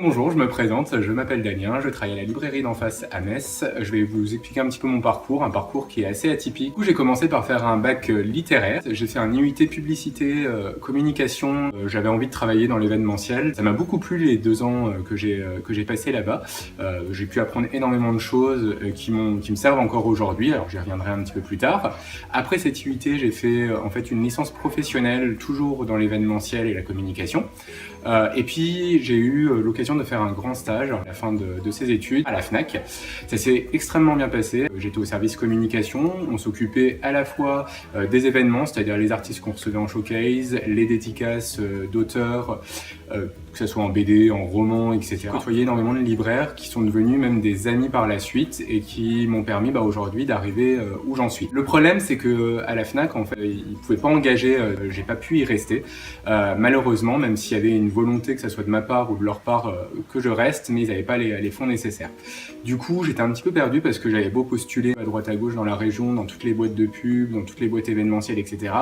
Bonjour, je me présente, je m'appelle Damien, je travaille à la librairie d'en face à Metz. Je vais vous expliquer un petit peu mon parcours, un parcours qui est assez atypique. Du coup, j'ai commencé par faire un bac littéraire. J'ai fait un IUT publicité, communication. J'avais envie de travailler dans l'événementiel. Ça m'a beaucoup plu les 2 ans que j'ai passé là-bas. J'ai pu apprendre énormément de choses qui me servent encore aujourd'hui. Alors j'y reviendrai un petit peu plus tard. Après cette IUT, j'ai fait en fait une licence professionnelle, toujours dans l'événementiel et la communication. Et puis j'ai eu l'occasion de faire un grand stage à la fin de ces études à la Fnac. Ça s'est extrêmement bien passé. J'étais au service communication. On s'occupait à la fois des événements, c'est-à-dire les artistes qu'on recevait en showcase, les dédicaces d'auteurs, que ce soit en BD, en roman, etc. J'ai côtoyé énormément de libraires qui sont devenus même des amis par la suite et qui m'ont permis aujourd'hui d'arriver où j'en suis. Le problème, c'est que à la Fnac, en fait, ils pouvaient pas engager, j'ai pas pu y rester. Malheureusement, même s'il y avait une volonté, que ce soit de ma part ou de leur part, que je reste, mais ils n'avaient pas les fonds nécessaires. Du coup, j'étais un petit peu perdu parce que j'avais beau postuler à droite à gauche dans la région, dans toutes les boîtes de pub, dans toutes les boîtes événementielles, etc.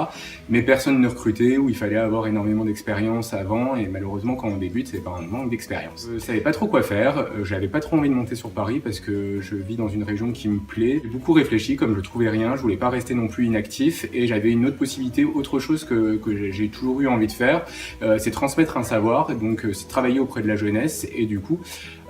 Mais personne ne recrutait, où il fallait avoir énormément d'expérience avant, et malheureusement, quand on débute, c'est pas un manque d'expérience. Je savais pas trop quoi faire, j'avais pas trop envie de monter sur Paris parce que je vis dans une région qui me plaît. J'ai beaucoup réfléchi, comme je trouvais rien, je voulais pas rester non plus inactif, et j'avais une autre possibilité, autre chose que j'ai toujours eu envie de faire, c'est transmettre un savoir, donc c'est travailler auprès de la jeunesse, et du coup,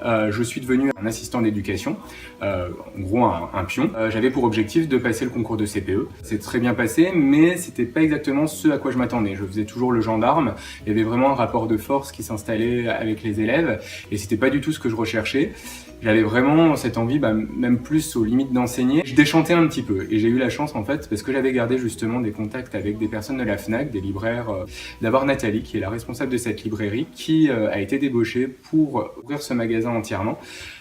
je suis devenu un assistant d'éducation, en gros un pion. J'avais pour objectif de passer le concours de CPE. C'est très bien passé, mais c'était pas exactement ce à quoi je m'attendais. Je faisais toujours le gendarme, il y avait vraiment un rapport de force qui s'installait avec les élèves, et c'était pas du tout ce que je recherchais. J'avais vraiment cette envie, même plus aux limites d'enseigner. Je déchantais un petit peu, et j'ai eu la chance en fait, parce que j'avais gardé justement des contacts avec des personnes de la Fnac, des libraires, d'avoir Nathalie, qui est la responsable de cette librairie, qui a été débauchée pour ouvrir ce magasin entièrement,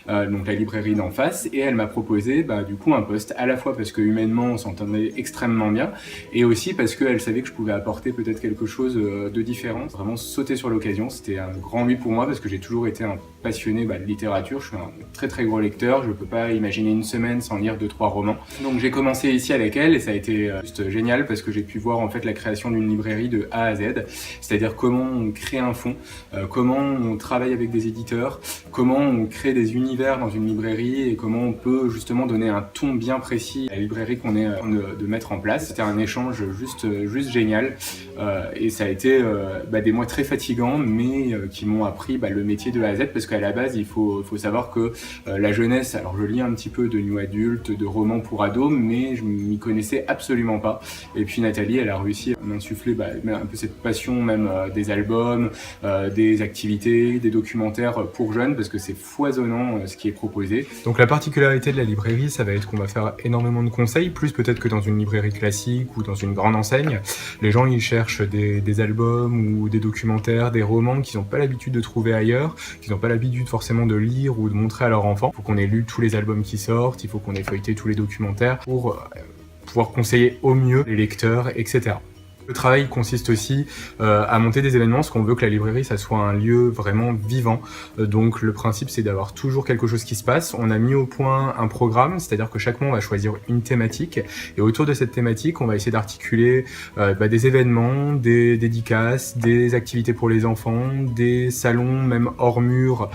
donc la librairie d'en face, et elle m'a proposé du coup un poste, à la fois parce que humainement on s'entendait extrêmement bien, et aussi parce qu'elle savait que je pouvais apporter peut-être quelque chose de différent. Vraiment sauter sur l'occasion, c'était un grand oui pour moi, parce que j'ai toujours été un passionné de littérature. Je suis un très gros lecteur, je peux pas imaginer une semaine sans lire 2-3 romans. Donc j'ai commencé ici avec elle, et ça a été juste génial parce que j'ai pu voir en fait la création d'une librairie de A à Z, c'est-à-dire comment on crée un fonds, comment on travaille avec des éditeurs, comment on crée des univers dans une librairie, et comment on peut justement donner un ton bien précis à la librairie qu'on est en train de mettre en place. C'était un échange juste génial, et ça a été des mois très fatigants, mais qui m'ont appris le métier de A à Z, parce qu'à la base il faut savoir que la jeunesse, alors je lis un petit peu de new adulte, de romans pour ados, mais je m'y connaissais absolument pas. Et puis Nathalie, elle a réussi à m'insuffler un peu cette passion, même des albums, des activités, des documentaires pour jeunes, parce que c'est foisonnant ce qui est proposé. Donc la particularité de la librairie, ça va être qu'on va faire énormément de conseils, plus peut-être que dans une librairie classique ou dans une grande enseigne. Les gens, ils cherchent des albums ou des documentaires, des romans qu'ils n'ont pas l'habitude de trouver ailleurs, qu'ils n'ont pas l'habitude forcément de lire ou de montrer à leur enfant. Il faut qu'on ait lu tous les albums qui sortent, il faut qu'on ait feuilleté tous les documentaires pour pouvoir conseiller au mieux les lecteurs, etc. Le travail consiste aussi à monter des événements, parce qu'on veut que la librairie, ça soit un lieu vraiment vivant. Donc le principe, c'est d'avoir toujours quelque chose qui se passe. On a mis au point un programme, c'est-à-dire que chaque mois, on va choisir une thématique, et autour de cette thématique, on va essayer d'articuler des événements, des dédicaces, des activités pour les enfants, des salons, même hors mur,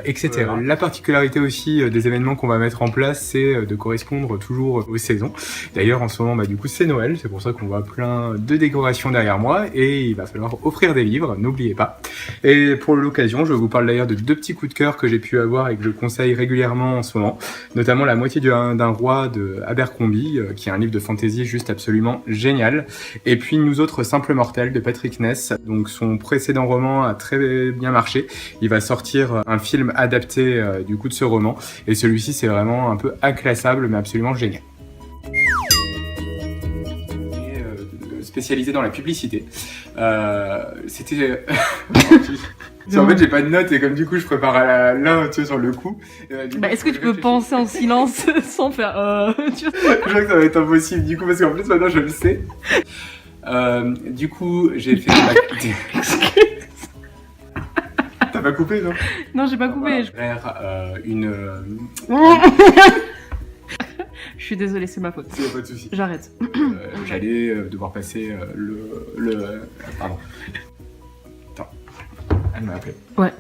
etc. La particularité aussi des événements qu'on va mettre en place, c'est de correspondre toujours aux saisons. D'ailleurs, en ce moment, du coup, c'est Noël, c'est pour ça qu'on voit plein de décorations derrière moi, et il va falloir offrir des livres, n'oubliez pas. Et pour l'occasion, je vous parle d'ailleurs de 2 petits coups de cœur que j'ai pu avoir et que je conseille régulièrement en ce moment, notamment La moitié d'un roi de Abercrombie, qui est un livre de fantasy juste absolument génial, et puis Nous autres simples mortels de Patrick Ness. Donc son précédent roman a très bien marché, il va sortir un film adapté du coup de ce roman, et celui-ci c'est vraiment un peu inclassable mais absolument génial. Spécialisé dans la publicité. C'était... En fait, j'ai pas de notes, et comme du coup, je prépare là, sur le coup. Est-ce que tu peux penser en silence sans faire tu vois. Je crois que ça va être impossible, du coup, parce qu'en plus, maintenant, je le sais. Du coup, j'ai fait... T'as pas coupé, non? Non, j'ai pas coupé. Je suis désolée, c'est ma faute. C'est pas de soucis. J'arrête. J'allais devoir passer Pardon. Attends. Elle m'a appelé. Ouais.